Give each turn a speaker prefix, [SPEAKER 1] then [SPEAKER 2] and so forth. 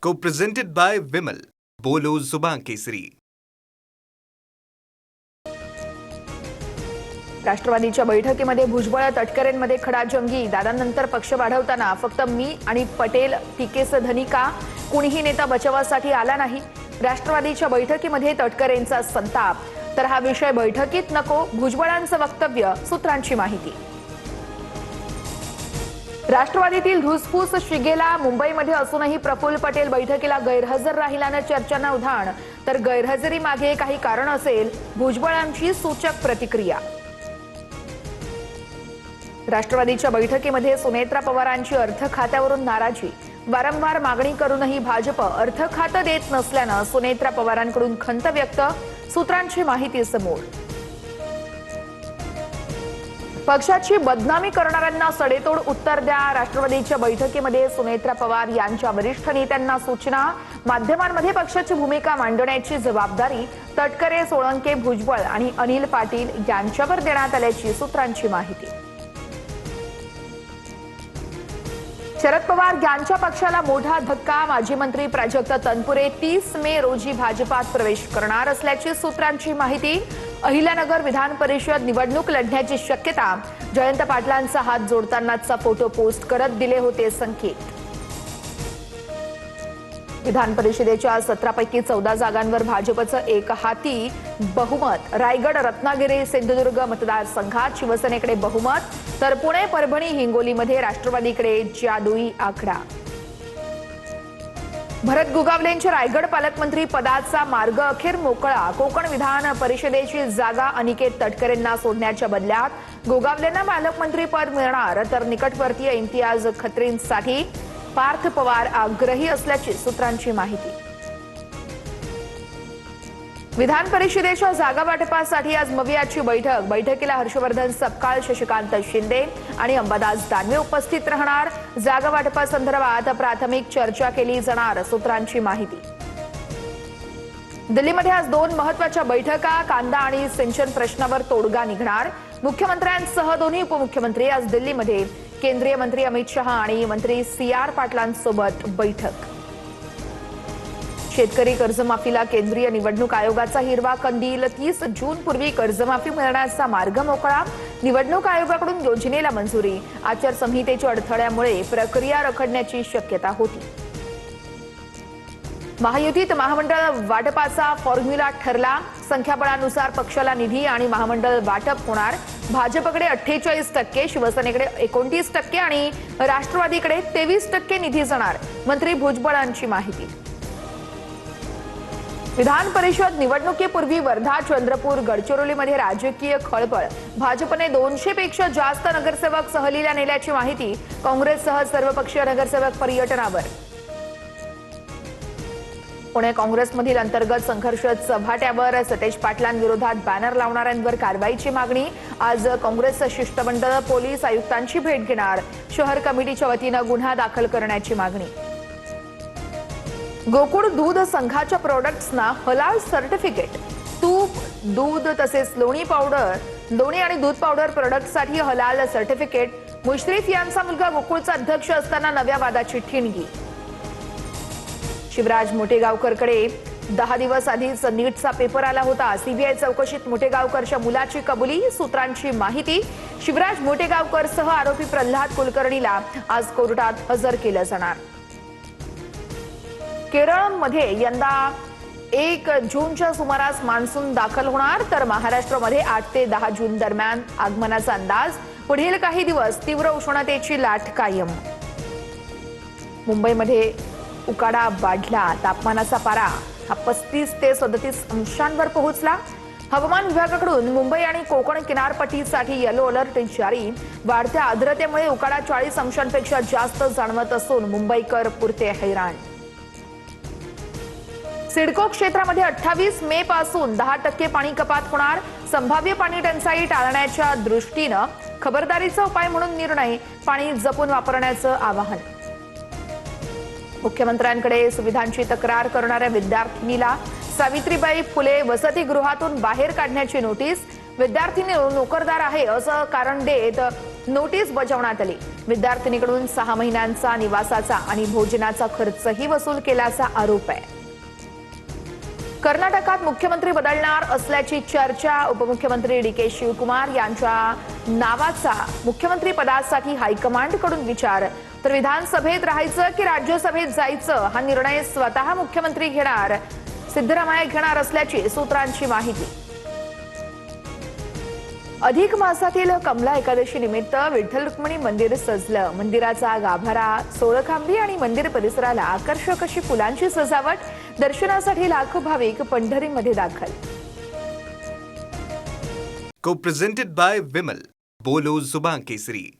[SPEAKER 1] Co-presented by Vimal. बोलो जुबान केसरी.
[SPEAKER 2] राष्ट्रवादीच्या बैठकीमध्ये भुजबळ तटकरेंमध्ये खडाजंगी. दादांनंतर पक्ष वाढवताना फक्त मी आणि पटेल टीकेस धनी का? कुणीही नेता बचावासाठी आला नाही. राष्ट्रवादीच्या बैठकीमध्ये तटकरेंचा संताप. तर हा विषय बैठकीत नको, भुजबळांचं वक्तव्य, सूत्रांची माहिती. राष्ट्रवादीतील धुसफूस शिगेला. मुंबईमध्ये असूनही प्रफुल्ल पटेल बैठकीला गैरहजर राहिल्यानं चर्चांना उधाण. तर गैरहजेरी मागे काही कारण असेल, भुजबळांची सूचक प्रतिक्रिया. राष्ट्रवादीच्या बैठकीमध्ये सुनेत्रा पवारांची अर्थ खात्यावरून नाराजी. वारंवार मागणी करूनही भाजप अर्थ खातं देत नसल्यानं सुनेत्रा पवारांकडून खंत व्यक्त. सूत्रांची माहिती समोर. पक्षाची बदनामी करणाऱ्यांना सडेतोड उत्तर द्या. राष्ट्रवादीच्या बैठकीमध्ये सुनेत्रा पवार यांच्या वरिष्ठ नेत्यांना सूचना. माध्यमांमध्ये पक्षाची भूमिका मांडण्याची जबाबदारी तटकरे, सोळंके, भुजबळ आणि अनिल पाटील यांच्यावर देण्यात आल्याची सूत्रांची माहिती. शरद पवार यांच्या पक्षाला मोठा धक्का. माजी मंत्री प्राजक्त तनपुरे 30 मे रोजी भाजपात प्रवेश करणार असल्याची सूत्रांची माहिती. अहिल्यानगर विधान परिषद निवडणूक लढण्याची शक्यता. जयंत पाटलांचा हात जोडतानाचा फोटो पोस्ट करत दिले होते संकेत. विधान परिषदेच्या 17 पैकी 14 जागांवर भाजपचं एकहाती बहुमत. रायगड, रत्नागिरी, सिंधुदुर्ग मतदारसंघात शिवसेनेकडे बहुमत. तर पुणे, परभणी, हिंगोलीमध्ये राष्ट्रवादीकडे जादुई आकडा. भरत गोगावलेंच्या रायगड पालकमंत्री पदाचा मार्ग अखेर मोकळा. कोकण विधान परिषदेची जागा अनिकेत तटकरेंना सोडण्याच्या बदल्यात गोगावलेंना पालकमंत्री पद मिळणार. तर निकटवर्तीय इम्तियाज खत्रींसाठी पार्थ पवार आग्रही असल्याची सूत्रांची माहिती. विधान परिषदेच्या जागा वाटपासाठी आज मवियाची बैठक. बैठकीला हर्षवर्धन सपकाळ, शशिकांत शिंदे आणि अंबादास दानवे उपस्थित राहणार. जागा वाटपासंदर्भात प्राथमिक चर्चा केली जाणार, सूत्रांची माहिती. दिल्लीमध्ये आज 2 महत्त्वाच्या बैठका. कांदा आणि सिंचन प्रश्नावर तोडगा निघणार. मुख्यमंत्र्यांसह दोन्ही उपमुख्यमंत्री आज दिल्लीमध्ये. केंद्रीय मंत्री अमित शहा आणि मंत्री CR पाटलांसोबत बैठक. शेतकरी कर्जमाफीला केंद्रीय निवडणूक आयोगाचा हिरवा कंदील. 30 जून पूर्वी कर्जमाफी मिळण्याचा मार्ग मोकळा. निवडणूक आयोगाकडून योजनेला मंजुरी. आचारसंहितेच्या अडथळ्यामुळे प्रक्रिया रखडण्याची शक्यता होती. महायुतीत महामंडळ वाटपाचा फॉर्म्युला ठरला. संख्याबळानुसार पक्षाला निधी आणि महामंडळ वाटप होणार. भाजपकडे 48%, शिवसेनेकडे 29% आणि राष्ट्रवादीकडे 23% निधी जाणार. मंत्री भुजबळांची माहिती. विधान परिषद निवडणुकीपूर्वी वर्धा, चंद्रपूर, गडचिरोलीमध्ये राजकीय खळबळ. भाजपने 200 पेक्षा जास्त नगरसेवक सहलीला नेल्याची माहिती. काँग्रेससह सर्वपक्षीय नगरसेवक पर्यटनावर. पुणे काँग्रेसमधील अंतर्गत संघर्ष चव्हाट्यावर. सतेज पाटलांविरोधात बॅनर लावणाऱ्यांवर कारवाईची मागणी. आज काँग्रेसचं शिष्टमंडळ पोलीस आयुक्तांची भेट घेणार. शहर कमिटीच्या वतीनं गुन्हा दाखल करण्याची मागणी. गोकुळ दूध संघाच्या प्रोडक्ट्सना हलाल सर्टिफिकेट. तूप, दूध तसेच लोणी आणि दूध पावडर प्रोडक्टसाठी हलाल सर्टिफिकेट. मुश्रीफ यांचा मुलगा गोकुळचा अध्यक्ष असताना नव्या वादाची ठिणगी. शिवराज मोटेगावकरकडे 10 दिवस आधीच नीटचा पेपर आला होता. सीबीआय चौकशीत मोटेगावकरच्या मुलाची कबुली, सूत्रांची माहिती. शिवराज मोटेगावकरसह आरोपी प्रल्हाद कुलकर्णीला आज कोर्टात हजर केलं जाणार. केरळमध्ये यंदा 1 जूनच्या सुमारास मान्सून दाखल होणार. तर महाराष्ट्रामध्ये 8 ते 10 जून दरम्यान आगमनाचा अंदाज. पुढील काही दिवस तीव्र उष्णतेची लाट कायम. मुंबईमध्ये उकाडा वाढला. तापमानाचा पारा हा 35 ते 37 अंशांवर पोहोचला. हवामान विभागाकडून मुंबई आणि कोकण किनारपट्टीसाठी येलो अलर्ट जारी. वाढत्या आर्द्रतेमुळे उकाडा 40 अंशांपेक्षा जास्त जाणवत असून मुंबईकर पुरते हैराण. सिडको क्षेत्रामध्ये 28 मे पासून 10% पाणी कपात होणार. संभाव्य पाणी टंचाई टाळण्याच्या दृष्टीनं खबरदारीचा उपाय म्हणून निर्णय. पाणी जपून वापरण्याचं आवाहन. मुख्यमंत्र्यांकडे सुविधांची तक्रार करणाऱ्या विद्यार्थिनीला सावित्रीबाई फुले वसतिगृहातून बाहेर काढण्याची नोटीस. विद्यार्थिनी नोकरदार आहे असं कारण देत नोटीस बजावण्यात आली. विद्यार्थिनीकडून 6 महिन्यांचा निवासाचा आणि भोजनाचा खर्चही वसूल केल्याचा आरोप आहे. कर्नाटकात मुख्यमंत्री बदलणार असल्याची चर्चा. उपमुख्यमंत्री डी.के. शिवकुमार यांच्या नावाचा मुख्यमंत्री पदासाठी हायकमांडकडून विचार. तर विधानसभेत राहायचं की राज्यसभेत जायचं हा निर्णय स्वतः मुख्यमंत्री घेणार. सिद्धरामय्या घेणार असल्याची सूत्रांची माहिती. अधिक मासातील कमला एकादशी निमित्त विठ्ठल रुक्मिणी मंदिर सजलं. मंदिराचा गाभारा, सोळखांबी आणि मंदिर परिसराला आकर्षक अशी फुलांची सजावट. दर्शनासाठी लाखो भाविक पंढरीमध्ये दाखल.
[SPEAKER 1] Co-presented by Vimal. बोलो जुबान केसरी.